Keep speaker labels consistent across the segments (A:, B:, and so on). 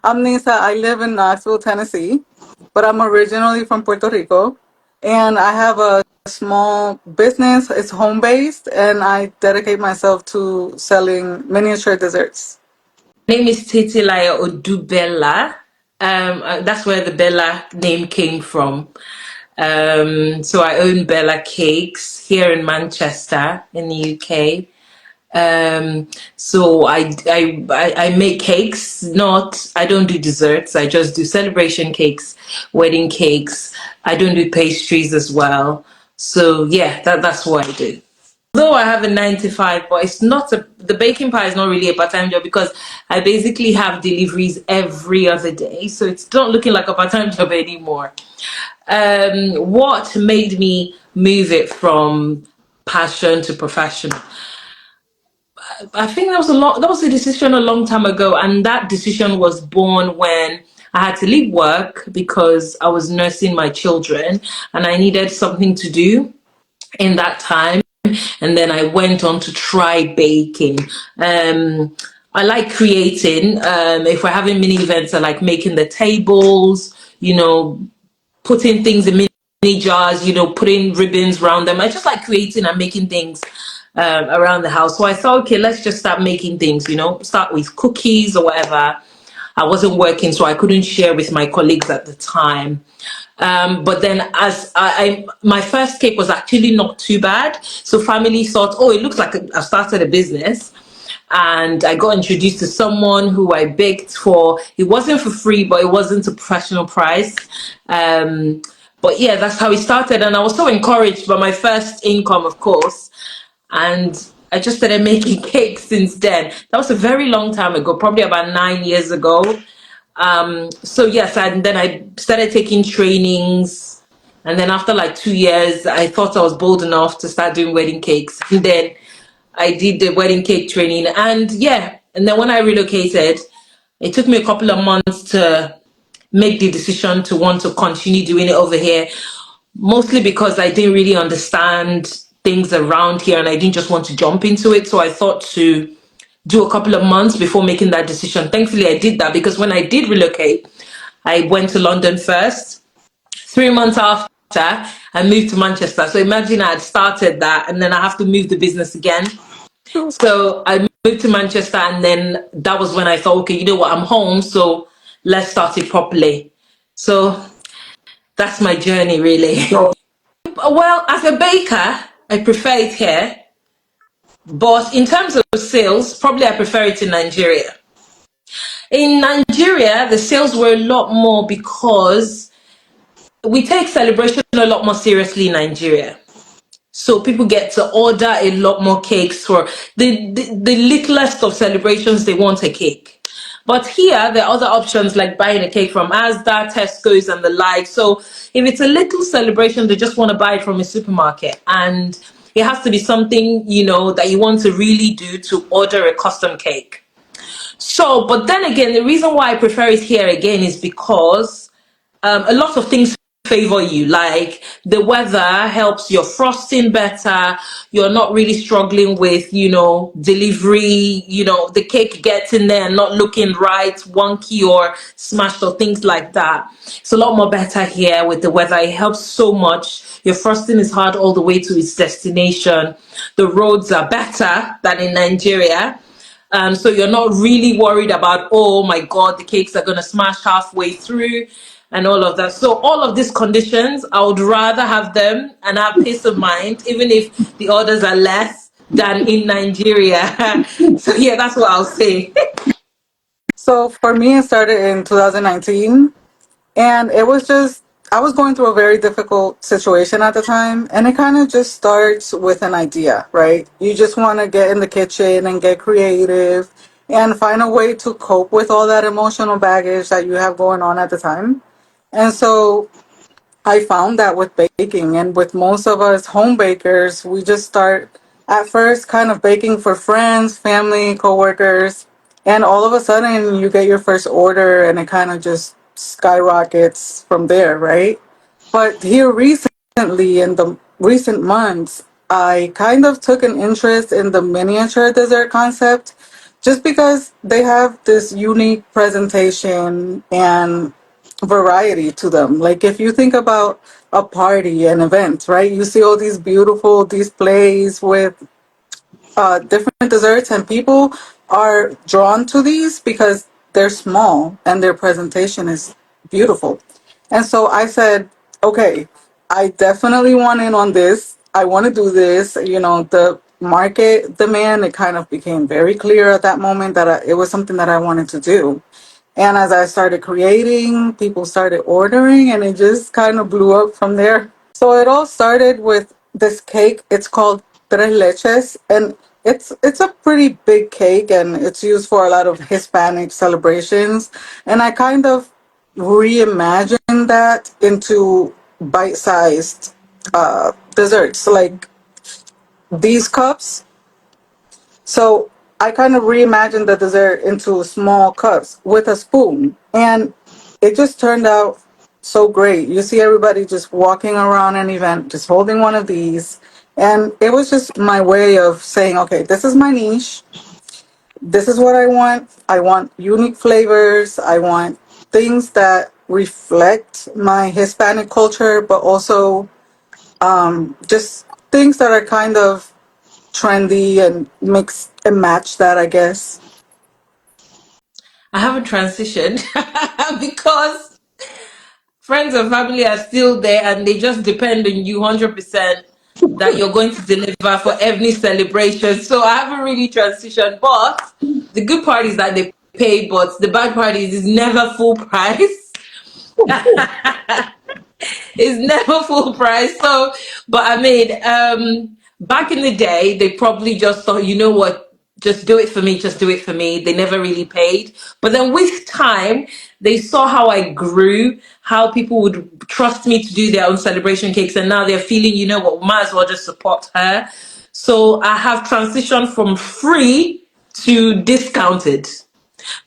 A: I'm Nisa. I live in Knoxville, Tennessee, but I'm originally from Puerto Rico. And I have a small business. It's home based, and I dedicate myself to selling miniature desserts.
B: Name is Titilaya Odubella. That's where the Bella name came from. So I own Bella Cakes here in Manchester, in the UK. So I make cakes. Not I don't do desserts. I just do celebration cakes, wedding cakes. I don't do pastries as well. So yeah, that's what I do. Though I have a 9 to 5, but it's not the baking part is not really a part-time job because I basically have deliveries every other day. So it's not looking like a part-time job anymore. What made me move it from passion to professional? I think that was a decision a long time ago, and that decision was born when I had to leave work because I was nursing my children and I needed something to do in that time. And then I went on to try baking. I like creating. If we're having mini events, I like making the tables, putting things in mini jars, putting ribbons around them. I just like creating and making things around the house. So I thought, okay, let's just start making things, start with cookies or whatever. I wasn't working, so I couldn't share with my colleagues at the time. But then as my first cake was actually not too bad. So family thought, oh, it looks like I've started a business. And I got introduced to someone who I baked for. It wasn't for free, but it wasn't a professional price. Um, but yeah, that's how it started. And I was so encouraged by my first income, of course. And I just started making cakes since then. That was a very long time ago, probably about 9 years ago. So yes, and then I started taking trainings, and then after like 2 years, I thought I was bold enough to start doing wedding cakes. And then I did the wedding cake training, and yeah, and then when I relocated, it took me a couple of months to make the decision to want to continue doing it over here, mostly because I didn't really understand things around here and I didn't just want to jump into it. So I thought to do a couple of months before making that decision. Thankfully, I did that because when I did relocate, I went to London first. 3 months after, I moved to Manchester. So imagine I had started that and then I have to move the business again. So I moved to Manchester, and then that was when I thought, okay, you know what, I'm home, so let's start it properly. So that's my journey, really. Well, as a baker, I prefer it here, but in terms of sales, probably I prefer it in Nigeria. In Nigeria, the sales were a lot more because we take celebration a lot more seriously in Nigeria. So people get to order a lot more cakes for the littlest of celebrations, they want a cake. But here, there are other options like buying a cake from Asda, Tesco's, and the like. So if it's a little celebration, they just want to buy it from a supermarket. And it has to be something, that you want to really do to order a custom cake. So, but then again, the reason why I prefer it here again is because a lot of things favor you. Like the weather helps your frosting better. You're not really struggling with, delivery, the cake gets in there and not looking right, wonky or smashed or things like that. It's a lot more better here with the weather. It helps so much. Your frosting is hard all the way to its destination. The roads are better than in Nigeria. So you're not really worried about, oh my God, the cakes are going to smash halfway through and all of that. So all of these conditions, I would rather have them and have peace of mind, even if the orders are less than in Nigeria. So yeah, that's what I'll say.
A: So for me, it started in 2019. And it was just, I was going through a very difficult situation at the time. And it kind of just starts with an idea, right? You just want to get in the kitchen and get creative and find a way to cope with all that emotional baggage that you have going on at the time. And so I found that with baking and with most of us home bakers, we just start at first kind of baking for friends, family, coworkers, and all of a sudden you get your first order and it kind of just skyrockets from there, right? But here recently, in the recent months, I kind of took an interest in the miniature dessert concept just because they have this unique presentation and variety to them. Like if you think about a party, an event, right? You see all these beautiful displays with different desserts, and people are drawn to these because they're small and their presentation is beautiful. And so I said, okay, I definitely want in on this. I want to do this. You know, the market demand, it kind of became very clear at that moment that it was something that I wanted to do. And as I started creating, people started ordering, and it just kind of blew up from there. So it all started with this cake. It's called tres leches, and it's a pretty big cake, and it's used for a lot of Hispanic celebrations. And I kind of reimagined that into bite-sized desserts, like these cups. So I kind of reimagined the dessert into small cups with a spoon. And it just turned out so great. You see everybody just walking around an event, just holding one of these. And it was just my way of saying, okay, this is my niche. This is what I want. I want unique flavors. I want things that reflect my Hispanic culture, but also just things that are kind of trendy and mix and match that, I guess.
B: I haven't transitioned because friends and family are still there and they just depend on you 100% that you're going to deliver for every celebration. So I haven't really transitioned. But the good part is that they pay, but the bad part is it's never full price. It's never full price. So, but I mean, back in the day, they probably just thought, you know what, just do it for me, just do it for me. They never really paid. But then with time, they saw how I grew, how people would trust me to do their own celebration cakes. And now they're feeling, you know what, we might as well just support her. So I have transitioned from free to discounted,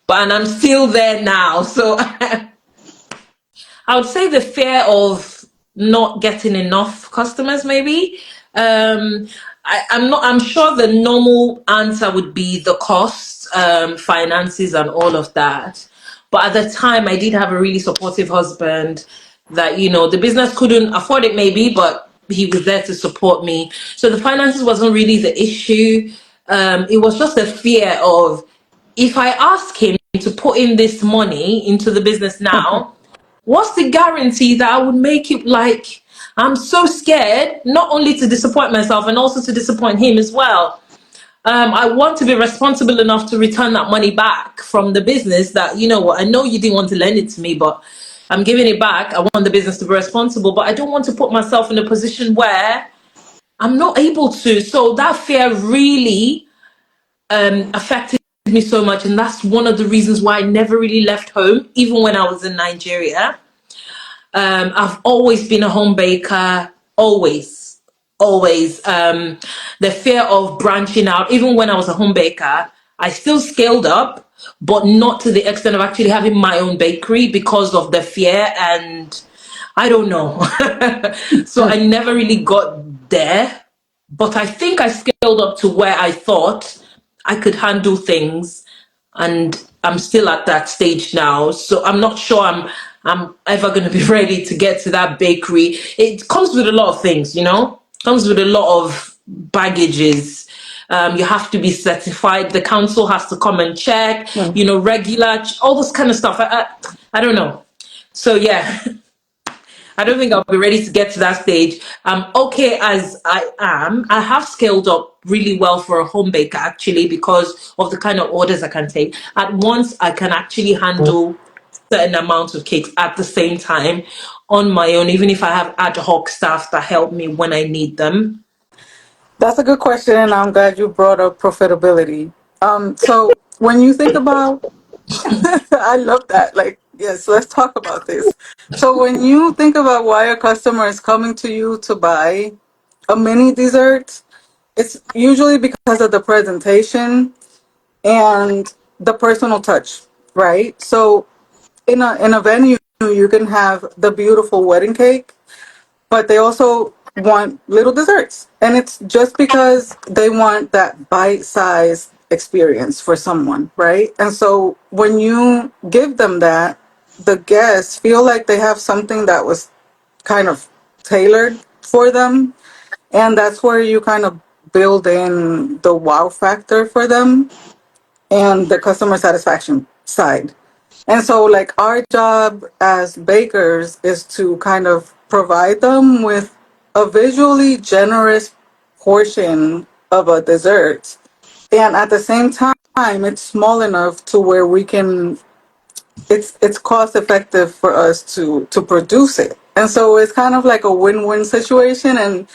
B: but and I'm still there now. So I would say the fear of not getting enough customers, maybe. Um, I'm not. I'm sure the normal answer would be the cost, finances, and all of that. But at the time, I did have a really supportive husband. That the business couldn't afford it, maybe, but he was there to support me. So the finances wasn't really the issue. It was just a fear of if I ask him to put in this money into the business now, what's the guarantee that I would make it like I'm so scared not only to disappoint myself and also to disappoint him as well. I want to be responsible enough to return that money back from the business that, you know what, I know you didn't want to lend it to me, but I'm giving it back. I want the business to be responsible, but I don't want to put myself in a position where I'm not able to. So that fear really affected me so much. And that's one of the reasons why I never really left home, even when I was in Nigeria. I've always been a home baker, always, always. The fear of branching out, even when I was a home baker, I still scaled up, but not to the extent of actually having my own bakery because of the fear and I don't know. So I never really got there, but I think I scaled up to where I thought I could handle things, and I'm still at that stage now. So I'm not sure I'm ever going to be ready to get to that bakery. It comes with a lot of things, comes with a lot of baggages. You have to be certified. The council has to come and check, regular, all this kind of stuff. I don't know. So yeah, I don't think I'll be ready to get to that stage. I'm okay as I am. I have scaled up really well for a home baker actually because of the kind of orders I can take. At once, I can actually handle certain amounts of cakes at the same time on my own, even if I have ad hoc staff that help me when I need them.
A: That's a good question, and I'm glad you brought up profitability. So when you think about, I love that. Like, yes, let's talk about this. So when you think about why a customer is coming to you to buy a mini dessert, it's usually because of the presentation and the personal touch, right? So in a venue, you can have the beautiful wedding cake, but they also want little desserts. And it's just because they want that bite size experience for someone, right? And so when you give them that, the guests feel like they have something that was kind of tailored for them. And that's where you kind of build in the wow factor for them and the customer satisfaction side. And so, like, our job as bakers is to kind of provide them with a visually generous portion of a dessert. And at the same time, it's small enough to where we can, it's cost effective for us to produce it. And so it's kind of like a win-win situation. And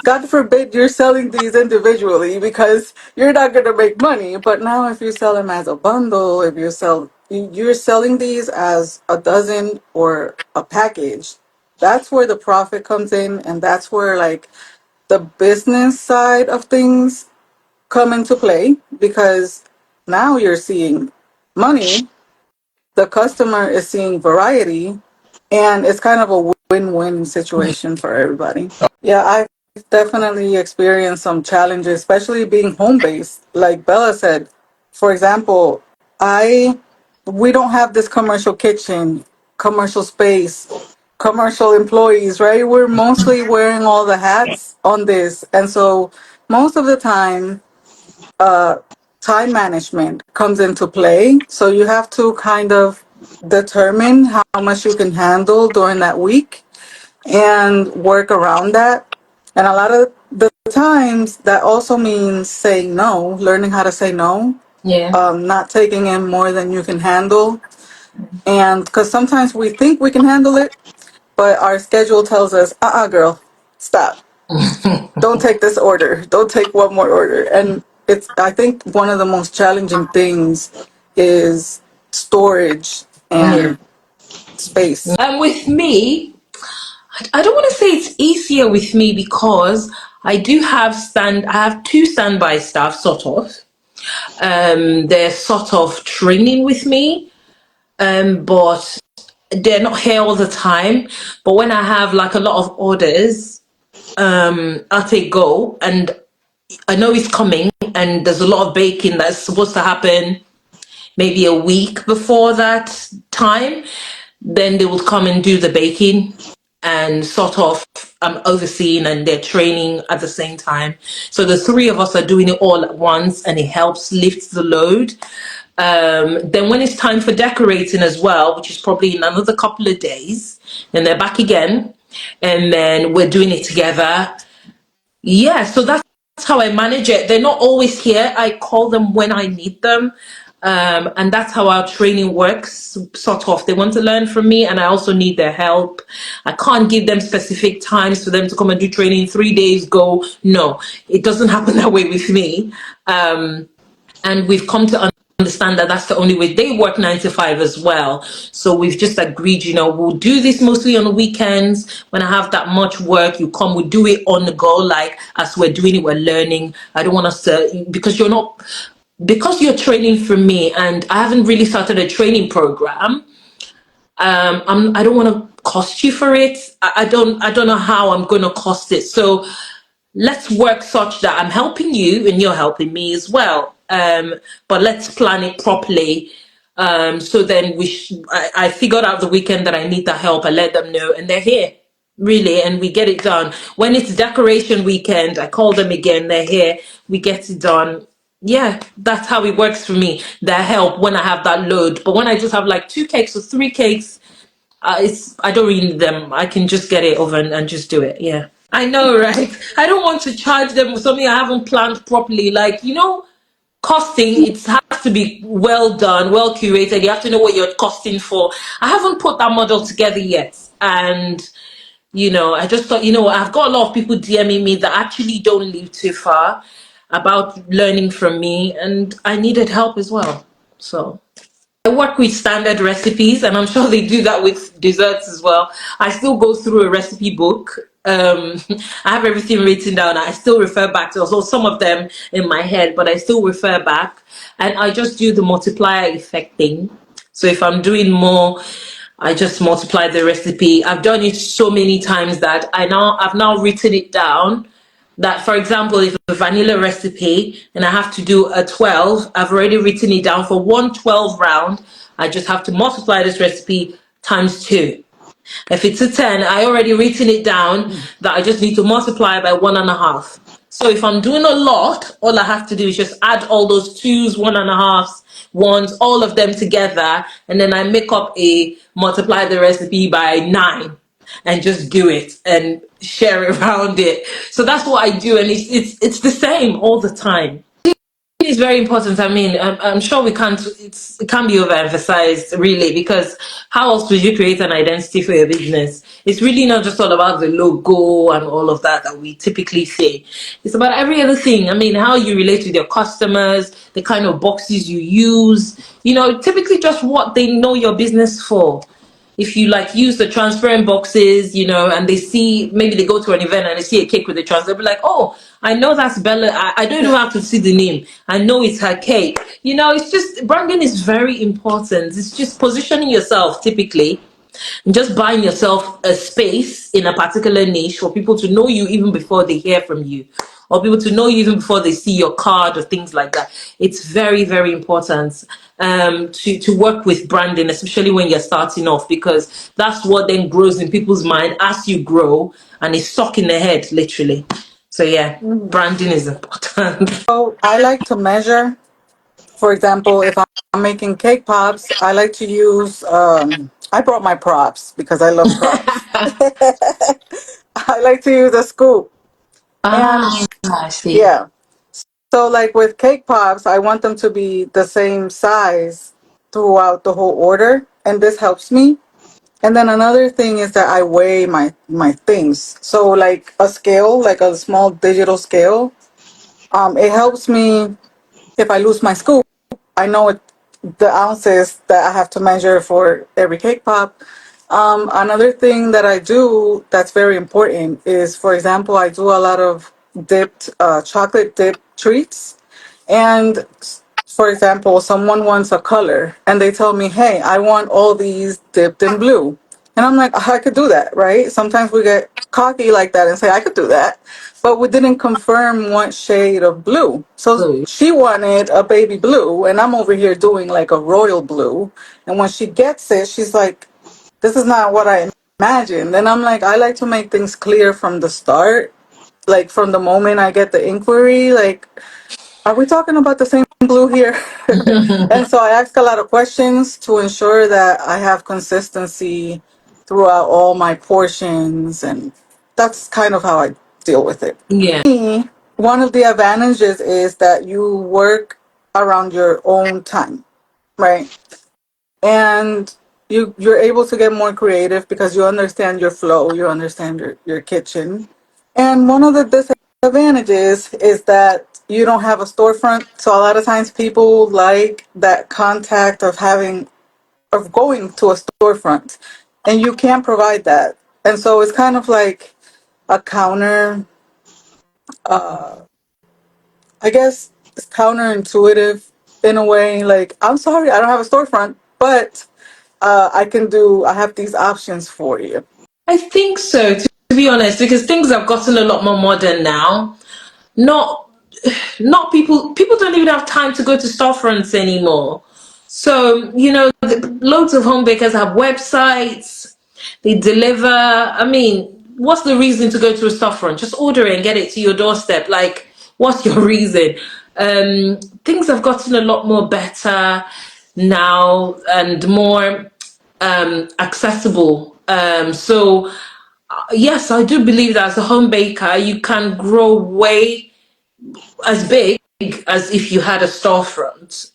A: God forbid you're selling these individually because you're not going to make money. But now, if you sell them as a bundle, if you're selling these as a dozen or a package, that's where the profit comes in, and that's where like the business side of things come into play because now you're seeing money, the customer is seeing variety, and it's kind of a win-win situation for everybody. Yeah, I've definitely experienced some challenges, especially being home-based. Like Bella said, for example, I we don't have this commercial kitchen, commercial space, commercial employees, right? We're mostly wearing all the hats on this. And so most of the time, uh, time management comes into play. So you have to kind of determine how much you can handle during that week and work around that. And a lot of the times that also means saying no, learning how to say no,
B: Yeah.
A: not taking in more than you can handle. And because sometimes we think we can handle it, but our schedule tells us, girl, stop. Don't take this order. Don't take one more order. And I think one of the most challenging things is storage
B: Yeah.
A: and space.
B: With me, I don't want to say it's easier with me because I have two standby staff sort of. They're sort of training with me, but they're not here all the time. But when I have like a lot of orders, I'll take go, and I know it's coming, and there's a lot of baking that's supposed to happen maybe a week before that time. Then they would come and do the baking, and sort of overseeing, and they're training at the same time. So the three of us are doing it all at once, and it helps lift the load. Then when it's time for decorating as well, which is probably in another couple of days, then they're back again, and then we're doing it together. Yeah, so that's how I manage it. They're not always here. I call them when I need them. And that's how our training works, sort of. They want to learn from me, and I also need their help. I can't give them specific times for them to come and do training, 3 days, go. No, it doesn't happen that way with me. And we've come to understand that that's the only way. They work 9 to 5 as well, so we've just agreed, we'll do this mostly on the weekends. When I have that much work, you come, we do it on the go, like as we're doing it, we're learning. I don't want us to, because you're training for me, and I haven't really started a training program. I don't want to cost you for it. I don't know how I'm going to cost it. So let's work such that I'm helping you and you're helping me as well. But let's plan it properly. So then I figured out the weekend that I need the help. I let them know, and they're here, really, and we get it done. When it's decoration weekend, I call them again. They're here. We get it done. Yeah, that's how it works for me. Their help when I have that load. But when I just have like 2 cakes or 3 cakes, I don't really need them. I can just get it over and just do it. Yeah. I know, right? I don't want to charge them for something I haven't planned properly. Like, costing, it has to be well done, well curated. You have to know what you're costing for. I haven't put that model together yet. And, I just thought, I've got a lot of people DMing me that actually don't live too far about learning from me. And I needed help as well. So. I work with standard recipes, and I'm sure they do that with desserts as well. I still go through a recipe book. I have everything written down. I still refer back to also some of them in my head, but I still refer back, and I just do the multiplier effect thing. So if I'm doing more, I just multiply the recipe. I've done it so many times that I've now written it down. That, for example, if vanilla recipe and I have to do a 12, I've already written it down for 112 round. I just have to multiply this recipe times 2. If it's a 10, I already written it down that I just need to multiply by 1.5. So if I'm doing a lot, all I have to do is just add all those twos, 1.5s, ones, all of them together, and then I make up a multiply the recipe by 9 and just do it and share around it. So that's what I do, and it's the same all the time. It's very important. I mean, I'm sure it can't be overemphasized really, because how else would you create an identity for your business? It's really not just all about the logo and all of that we typically say. It's about every other thing. I mean, how you relate with your customers, the kind of boxes you use, typically just what they know your business for. If you like use the transparent boxes, and they see, maybe they go to an event and they see a cake with the trans, they'll be like, oh, I know that's Bella. I don't even have to see the name. I know it's her cake. It's just branding is very important. It's just positioning yourself typically, just buying yourself a space in a particular niche for people to know you even before they hear from you, or people to know you even before they see your card or things like that. It's very, very important to work with branding, especially when you're starting off, because that's what then grows in people's mind as you grow, and it's stuck in the head, literally. So yeah,
A: Mhm.
B: branding is important.
A: So I like to measure. For example, if I'm making cake pops, I like to use. I brought my props because I love props. I like to use a scoop, and
B: Ah, I see.
A: yeah. So like with cake pops, I want them to be the same size throughout the whole order, and this helps me. And then another thing is that I weigh my things. So like a scale, like a small digital scale, it helps me if I lose my scoop. I know the ounces that I have to measure for every cake pop. Another thing that I do that's very important is, for example, I do a lot of chocolate dipped treats. And for example, someone wants a color and they tell me, hey, I want all these dipped in blue. And I'm like, I could do that, right? Sometimes we get cocky like that and say, I could do that. But we didn't confirm what shade of blue. So
B: So
A: she wanted a baby blue, and I'm over here doing like a royal blue. And when she gets it, she's like, this is not what I imagined. And I'm like, I like to make things clear from the start, like from the moment I get the inquiry, like, are we talking about the same blue here? And so I ask a lot of questions to ensure that I have consistency throughout all my portions, and that's kind of how I deal with it.
B: yeah,
A: Me, one of the advantages is that you work around your own time, right? And you're able to get more creative because you understand your flow, you understand your kitchen. And one of the disadvantages is that you don't have a storefront. So a lot of times people like that contact of going to a storefront, and you can't provide that. And so it's kind of like a counter, I guess it's counterintuitive in a way. Like, I'm sorry, I don't have a storefront, but I have these options for you.
B: I think so, to be honest, because things have gotten a lot more modern now. Not not people don't even have time to go to storefronts anymore. So, loads of home bakers have websites, they deliver. I mean, what's the reason to go to a storefront? Just order it and get it to your doorstep. Like, what's your reason? Things have gotten a lot more better now and more accessible. So yes, I do believe that as a home baker, you can grow way as big as if you had a storefront.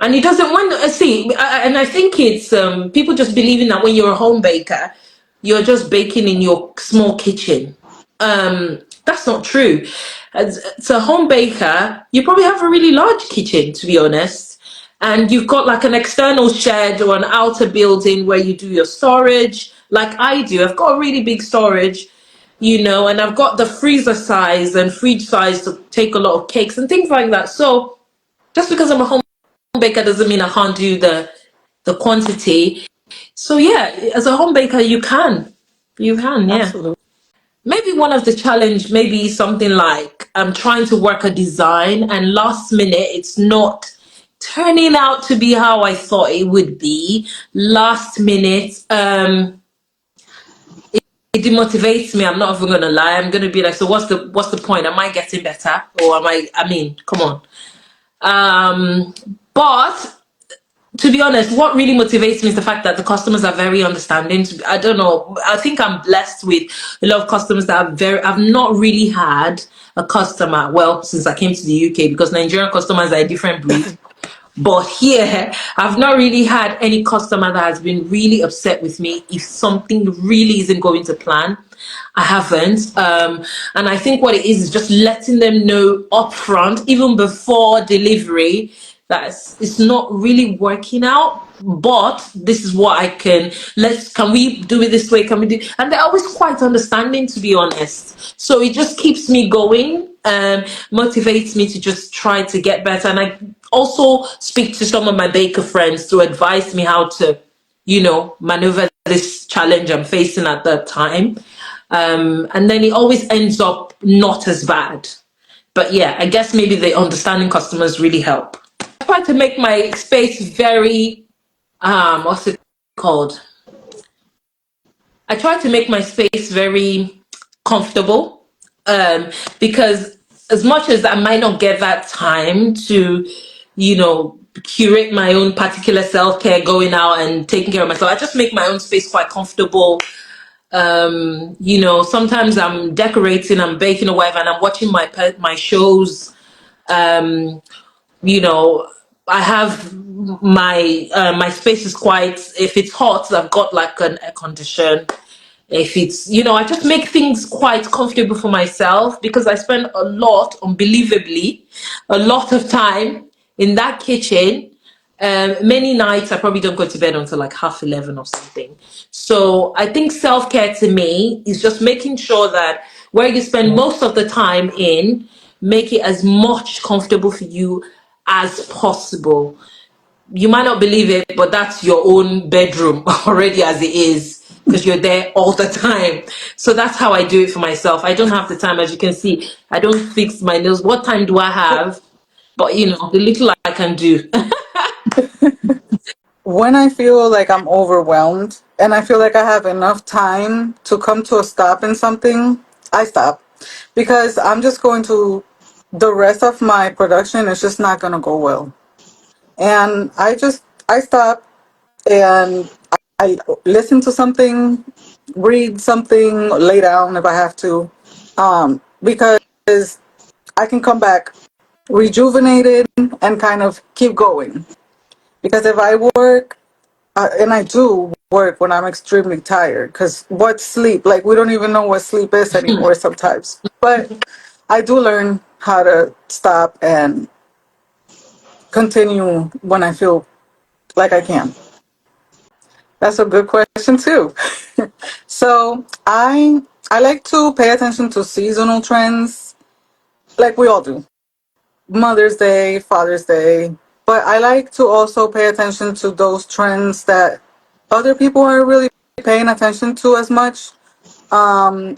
B: And it doesn't when see, and I think it's people just believing that when you're a home baker, you're just baking in your small kitchen. That's not true. As a home baker, you probably have a really large kitchen, to be honest, and you've got like an external shed or an outer building where you do your storage. Like I do, I've got a really big storage, and I've got the freezer size and fridge size to take a lot of cakes and things like that. So just because I'm a home baker doesn't mean I can't do the quantity. So yeah, as a home baker, you can, yeah.
A: Absolutely.
B: maybe one of the challenge, maybe something like I'm trying to work a design and last minute it's not turning out to be how I thought it would be. Last minute, it demotivates me. I'm not even gonna lie. I'm gonna be like, so what's the point? Am I getting better? Or am I mean, come on. But to be honest, what really motivates me is the fact that the customers are very understanding. I don't know. I think I'm blessed with a lot of customers that are very. I've not really had a customer. Well, since I came to the UK, because Nigerian customers are a different breed. But here, I've not really had any customer that has been really upset with me if something really isn't going to plan. I haven't. And I think what it is just letting them know upfront, even before delivery, that it's not really working out. But this is what I can we do it this way? Can we do, and they're always quite understanding, to be honest. So it just keeps me going, motivates me to just try to get better. And I also speak to some of my baker friends to advise me how to, maneuver this challenge I'm facing at that time. And then it always ends up not as bad. But yeah, I guess maybe the understanding customers really help. I try to make my space very, what's it called? I try to make my space very comfortable, because as much as I might not get that time to, curate my own particular self care, going out and taking care of myself, I just make my own space quite comfortable. Sometimes I'm decorating, I'm baking or whatever, and I'm watching my shows. Um, you know, I have my space is quite. If it's hot, I've got like an air condition. If it's, I just make things quite comfortable for myself because I spend unbelievably, a lot of time in that kitchen. Many nights I probably don't go to bed until like 11:30 or something. So I think self-care to me is just making sure that where you spend most of the time in, make it as much comfortable for you as possible. You might not believe it, but that's your own bedroom already as it is, because you're there all the time. So that's how I do it for myself. I don't have the time, as you can see. I don't fix my nails. What time do I have? But the little I can do.
A: When I feel like I'm overwhelmed and I feel like I have enough time to come to a stop in something, I stop because I'm just going to, the rest of my production is just not going to go well. And I stop and I listen to something, read something, lay down if I have to, because I can come back rejuvenated and kind of keep going. Because if I work, and I do work when I'm extremely tired, because what sleep, like we don't even know what sleep is anymore sometimes. But I do learn how to stop and continue when I feel like I can. That's a good question too. So I like to pay attention to seasonal trends, like we all do. Mother's Day, Father's Day. But I like to also pay attention to those trends that other people aren't really paying attention to as much. And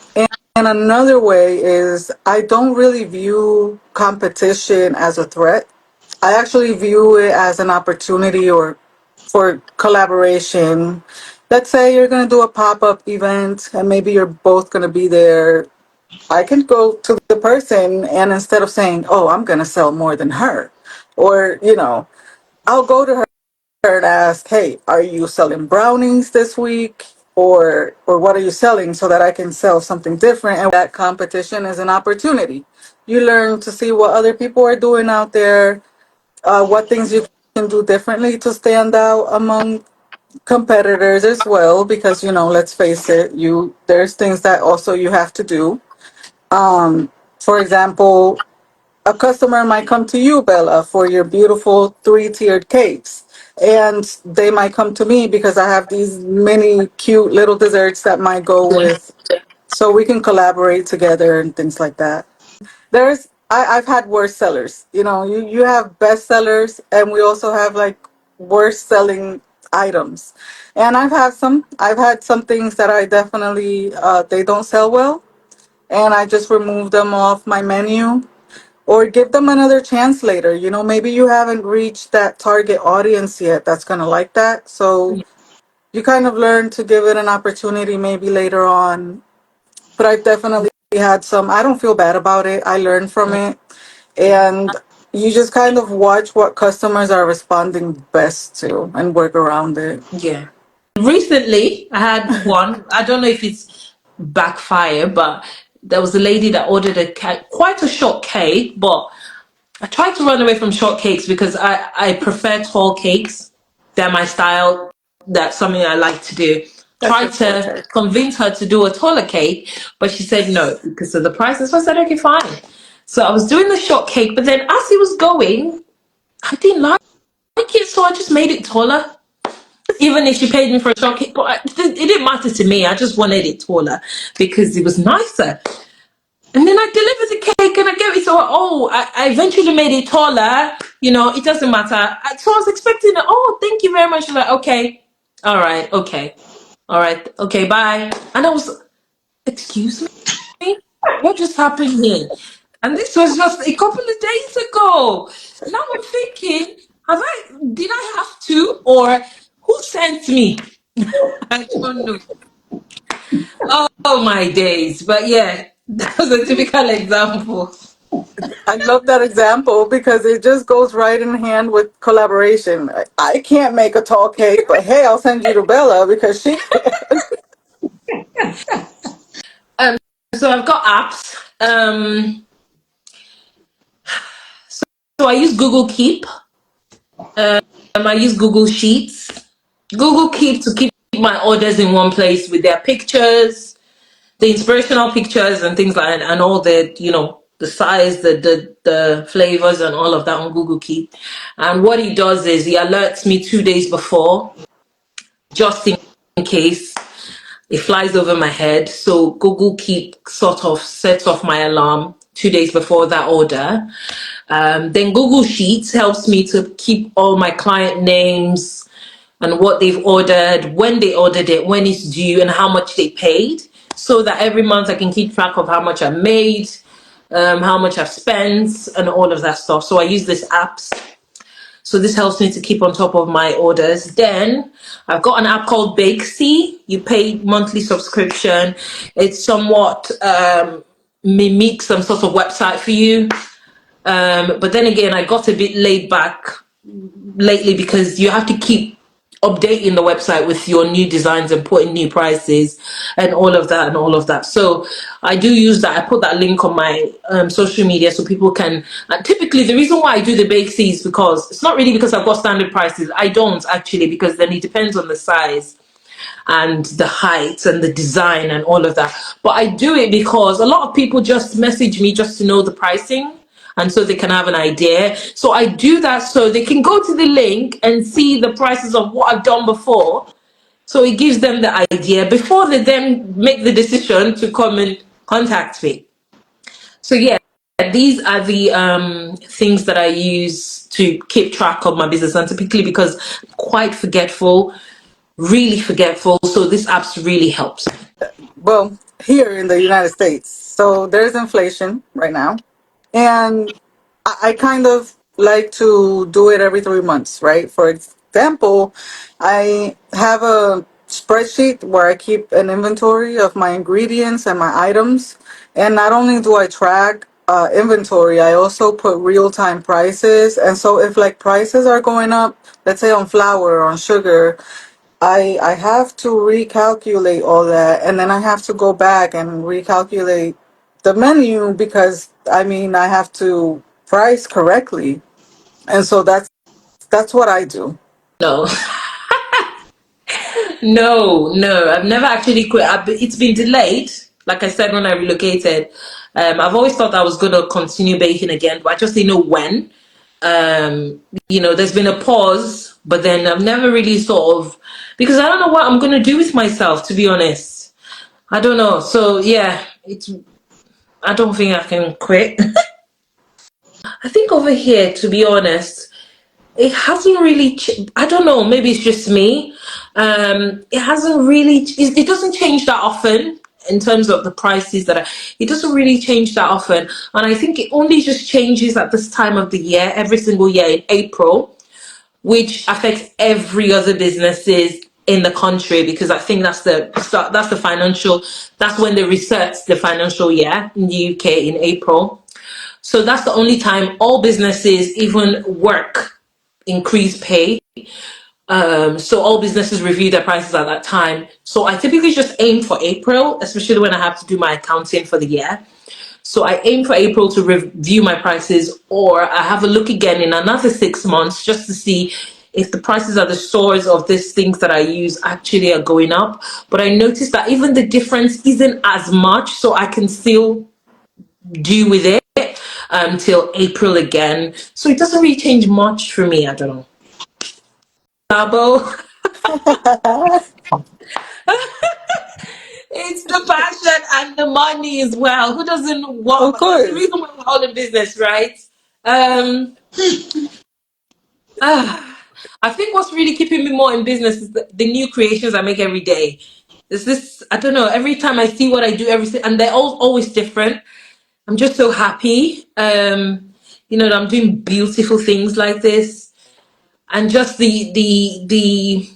A: another way is I don't really view competition as a threat. I actually view it as an opportunity or for collaboration. Let's say you're going to do a pop-up event and maybe you're both going to be there. I can go to the person and instead of saying, "Oh, I'm going to sell more than her," or, I'll go to her and ask, "Hey, are you selling brownies this week? Or what are you selling so that I can sell something different?" And that competition is an opportunity. You learn to see what other people are doing out there, what things you can do differently to stand out among competitors as well, because let's face it, there's things that also you have to do. For example, a customer might come to you, Bella, for your beautiful three-tiered cakes. And they might come to me because I have these many cute little desserts that might go with, so we can collaborate together and things like that. I've had worst sellers. You have best sellers, and we also have like worst selling items. And I've had some things that I definitely they don't sell well. and I just remove them off my menu or give them another chance later. You know, maybe you haven't reached that target audience yet that's going to like that. So you kind of learn to give it an opportunity maybe later on. But I've definitely had some, I don't feel bad about it. I learned from it. And you just kind of watch what customers are responding best to and work around it.
B: Yeah. Recently, I had one. I don't know if it's backfire, but there was a lady that ordered a cake, quite a short cake, but I tried to run away from short cakes because I prefer tall cakes. They're my style. That's something I like to do.
A: That's
B: Tried
A: your
B: to
A: forte.
B: convince her to do a taller cake, but she said no because of the prices. So I said, okay, fine. So I was doing the short cake, but then as it was going, I didn't like it, so I just made it taller. Even if she paid me for a short cake, but it didn't matter to me. I just wanted it taller because it was nicer. And then I delivered the cake and I gave it to her. Oh, I eventually made it taller. You know, it doesn't matter. So I was expecting, oh, thank you very much. She's like, okay, all right, okay, all right, okay, bye. And I was, excuse me, what just happened here? And this was just a couple of days ago. Now I'm thinking, did I have to, or who sent me? I don't know. Oh my days. But yeah, that was a typical example.
A: I love that example because it just goes right in hand with collaboration. I can't make a tall cake, but hey, I'll send you to Bella because she can.
B: Um, so I've got apps. So I use Google Keep. I use Google Sheets. Google Keep to keep my orders in one place with their pictures, the inspirational pictures and things like that, and all the, the size, the flavors and all of that on Google Keep. And what he does is he alerts me 2 days before, just in case it flies over my head. So Google Keep sort of sets off my alarm 2 days before that order. Then Google Sheets helps me to keep all my client names and what they've ordered, when they ordered it, when it's due, and how much they paid, so that every month I can keep track of how much I made, how much I've spent, and all of that stuff. So I use this apps. So this helps me to keep on top of my orders. Then I've got an app called Bakersy. You pay monthly subscription. It's somewhat mimics some sort of website for you. But then again, I got a bit laid back lately because you have to keep updating the website with your new designs and putting new prices and all of that and all of that. So I do use that. I put that link on my social media so people can. And typically, the reason why I do the Bakersy is because it's not really because I've got standard prices. I don't actually, because then it depends on the size and the height and the design and all of that. But I do it because a lot of people just message me just to know the pricing and so they can have an idea. So I do that so they can go to the link and see the prices of what I've done before. So it gives them the idea before they then make the decision to come and contact me. So yeah, these are the things that I use to keep track of my business, and typically because I'm quite forgetful, really forgetful. So this apps really helps.
A: Well, here in the United States. So there's inflation right now. And I kind of like to do it every 3 months, right? For example, I have a spreadsheet where I keep an inventory of my ingredients and my items. And not only do I track inventory, I also put real time prices. And so if like prices are going up, let's say on flour or on sugar, I have to recalculate all that, and then I have to go back and recalculate the menu because I mean I have to price correctly, and so that's what I do.
B: No, no, I've never actually quit. It's been delayed. Like I said, when I relocated, I've always thought I was going to continue baking again, but I just didn't know when. There's been a pause, but then I've never really sort of, because I don't know what I'm going to do with myself, to be honest. I don't know. So yeah, I don't think I can quit. I think over here, to be honest, it hasn't really I don't know, maybe it's just me. It hasn't really it doesn't change that often. in terms of the prices it doesn't really change that often. And I think it only just changes at this time of the year, every single year in April, which affects every other businesses in the country, because I think that's the financial, that's when they reset the financial year in the UK in April. So that's the only time all businesses, even work, increase pay. So all businesses review their prices at that time. So I typically just aim for April, especially when I have to do my accounting for the year. So I aim for April to review my prices, or I have a look again in another 6 months just to see if the prices at the stores of these things that I use actually are going up. But I noticed that even the difference isn't as much, so I can still do with it till April again. So it doesn't really change much for me. I don't know. Sabo. It's the passion and the money as well. Who doesn't
A: Of
B: want? That's the
A: course.
B: reason why we're all in business, right? Um, I think what's really keeping me more in business is the new creations I make every day. Is this? I don't know. Every time I see what I do, and they're all always different. I'm just so happy. That I'm doing beautiful things like this, and just the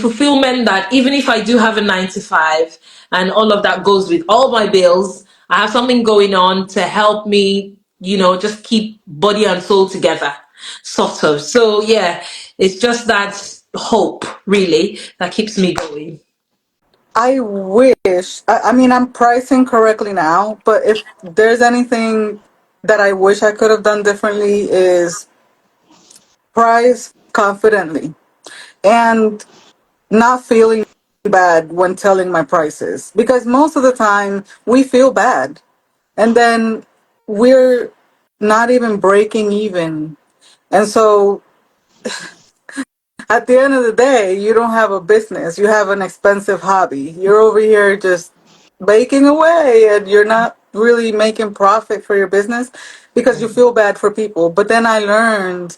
B: fulfillment that even if I do have a 9 to 5 and all of that goes with all my bills, I have something going on to help me, just keep body and soul together, sort of. So, yeah, it's just that hope, really, that keeps me going.
A: I wish, I mean, I'm pricing correctly now, but if there's anything that I wish I could have done differently is price confidently and not feeling bad when telling my prices. Because most of the time we feel bad and then we're not even breaking even. And so at the end of the day, you don't have a business. You have an expensive hobby. You're over here just baking away and you're not really making profit for your business because you feel bad for people. But then I learned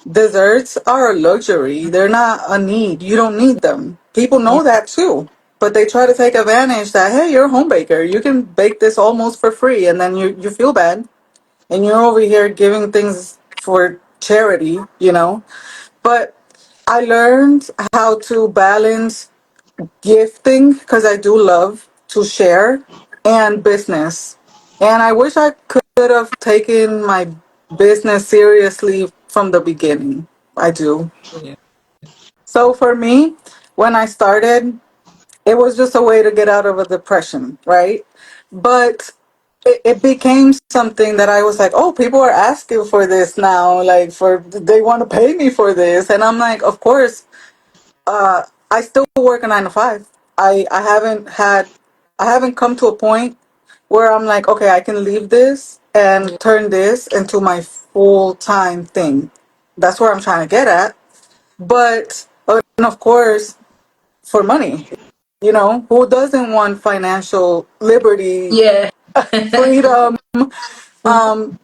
A: desserts are a luxury. They're not a need. You don't need them. People
B: Yeah.
A: know that too. But they try to take advantage that, hey, you're a home baker. You can bake this almost for free. And then you feel bad. And you're over here giving things for charity. But I learned how to balance gifting because I do love to share and business. And I wish I could have taken my business seriously from the beginning. I do.
B: Yeah.
A: So for me, when I started, it was just a way to get out of a depression, right? But it became something that I was like, oh, people are asking for this now, like they want to pay me for this, and I'm like, of course, I still work a 9 to 5. I haven't come to a point where I'm like, okay, I can leave this and turn this into my full time thing. That's where I'm trying to get at. But and of course, for money, who doesn't want financial liberty,
B: Yeah.
A: freedom? Um,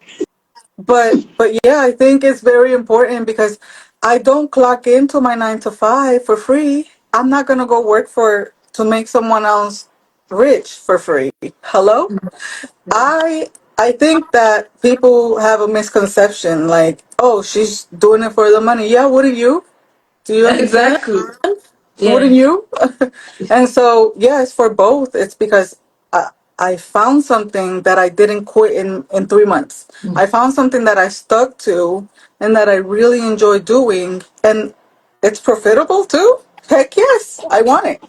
A: but yeah, I think it's very important because I don't clock into my 9 to 5 for free. I'm not gonna go work for to make someone else rich for free. Hello? I I think that people have a misconception like, oh, she's doing it for the money. Yeah, wouldn't you? Do you understand?
B: Exactly.
A: Wouldn't
B: Yeah.
A: you? And so, yeah, it's for both. It's because I found something that I didn't quit in 3 months. I found something that I stuck to and that I really enjoy doing. And it's profitable too. Heck yes, I want it.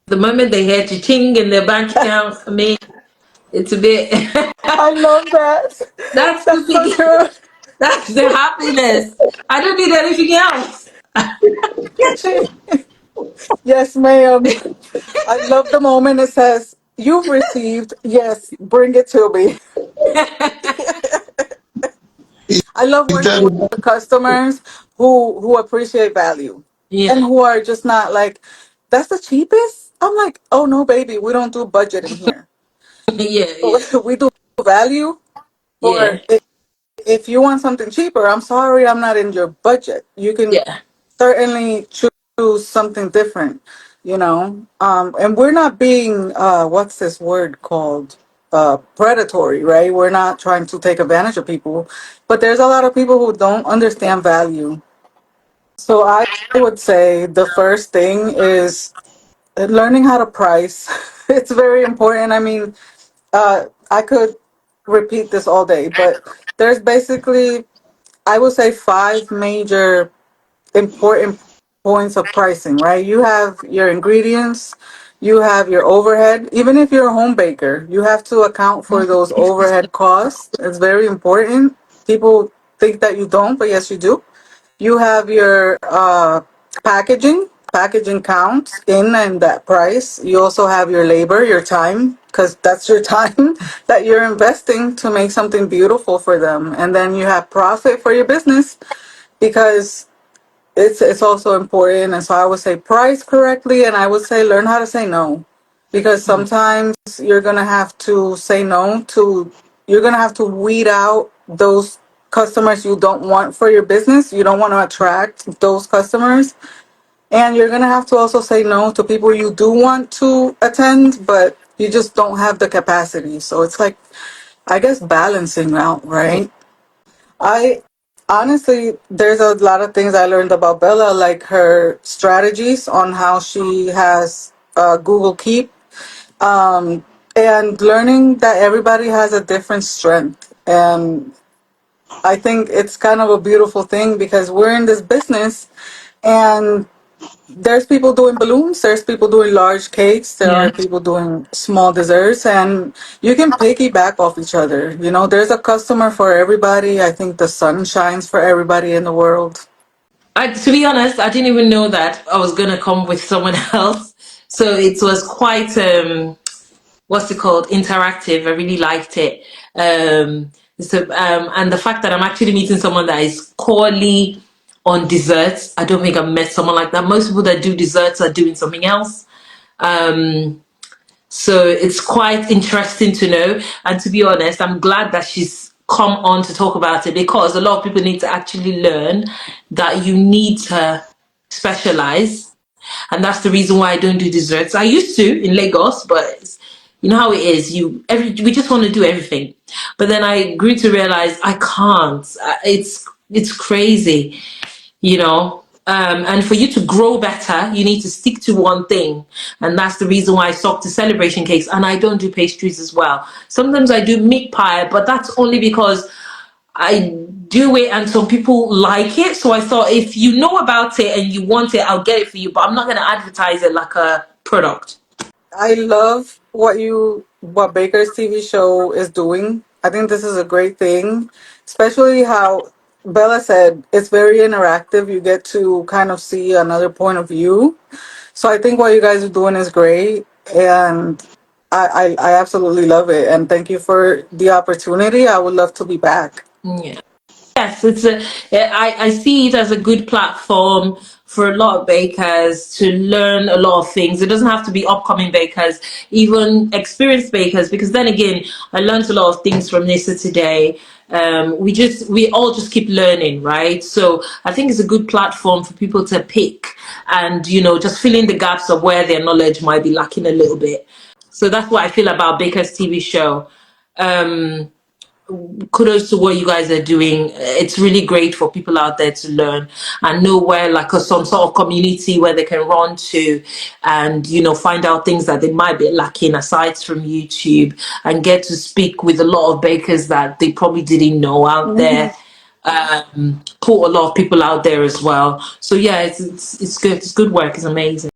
B: The moment they hear ching in their bank account, I mean, it's a bit.
A: I love that.
B: That's the
A: That's so
B: big.
A: true.
B: That's the happiness. I don't need anything else.
A: Ka-ching. Yes, ma'am. I love the moment it says, you've received. Yes, bring it to me. I love
C: Is
A: working
C: that
A: with customers who appreciate value
B: Yeah.
A: and who are just not like, that's the cheapest. I'm like, oh no, baby, we don't do budget in here.
B: Yeah. Yeah.
A: We do value.
B: Yeah.
A: Or if you want something cheaper, I'm sorry, I'm not in your budget. You can
B: Yeah.
A: certainly choose something different. you know. And we're not being what's this word called, predatory, right? We're not trying to take advantage of people, but there's a lot of people who don't understand value. So I would say the first thing is learning how to price. It's very important. I mean, I could repeat this all day, but there's basically, I would say, five major important points of pricing, right? You have your ingredients, you have your overhead. Even if you're a home baker, you have to account for those overhead costs. It's very important. People think that you don't, but yes, you do. You have your packaging. Packaging counts in and that price. You also have your labor, your time, because that's your time that you're investing to make something beautiful for them. And then you have profit for your business, because it's also important. And so I would say price correctly, and I would say learn how to say no, because sometimes you're gonna have to say no to, you're gonna have to weed out those customers you don't want for your business. You don't want to attract those customers, and you're gonna have to also say no to people you do want to attend, but you just don't have the capacity. So it's like, I guess, balancing out, right? I honestly, there's a lot of things I learned about Bella, like her strategies on how she has Google Keep, and learning that everybody has a different strength. And I think it's kind of a beautiful thing, because we're in this business, and there's people doing balloons, there's people doing large cakes, there
B: Yeah.
A: are people doing small desserts, and you can piggyback off each other. You know, there's a customer for everybody. I think the sun shines for everybody in the world.
B: To be honest, I didn't even know that I was gonna come with someone else. So it was quite what's it called, interactive. I really liked it. And the fact that I'm actually meeting someone that is corely on desserts. I don't think I've met someone like that. Most people that do desserts are doing something else. So it's quite interesting to know. And to be honest, I'm glad that she's come on to talk about it, because a lot of people need to actually learn that you need to specialize. And that's the reason why I don't do desserts. I used to in Lagos, but you know how it is. We just want to do everything. But then I grew to realize I can't. It's crazy, you know. And for you to grow better, you need to stick to one thing. And that's the reason why I stuck to celebration cakes. And I don't do pastries as well. Sometimes I do meat pie, but that's only because I do it and some people like it. So I thought, if you know about it and you want it, I'll get it for you. But I'm not going to advertise it like a product.
A: I love what Baker's TV show is doing. I think this is a great thing, especially how Bella said it's very interactive. You get to kind of see another point of view. So I think what you guys are doing is great, and I absolutely love it. And thank you for the opportunity. I would love to be back.
B: Yeah. Yes, I see it as a good platform for a lot of bakers to learn a lot of things. It doesn't have to be upcoming bakers, even experienced bakers, because then again, I learned a lot of things from Nissa today. We all just keep learning, right? So I think it's a good platform for people to pick and, just fill in the gaps of where their knowledge might be lacking a little bit. So that's what I feel about Baker's TV show. Um, Kudos to what you guys are doing. It's really great for people out there to learn and know where, like, some sort of community where they can run to and, find out things that they might be lacking aside from YouTube, and get to speak with a lot of bakers that they probably didn't know out
A: Mhm.
B: there. Put a lot of people out there as well. So yeah, it's good. It's good work. It's amazing.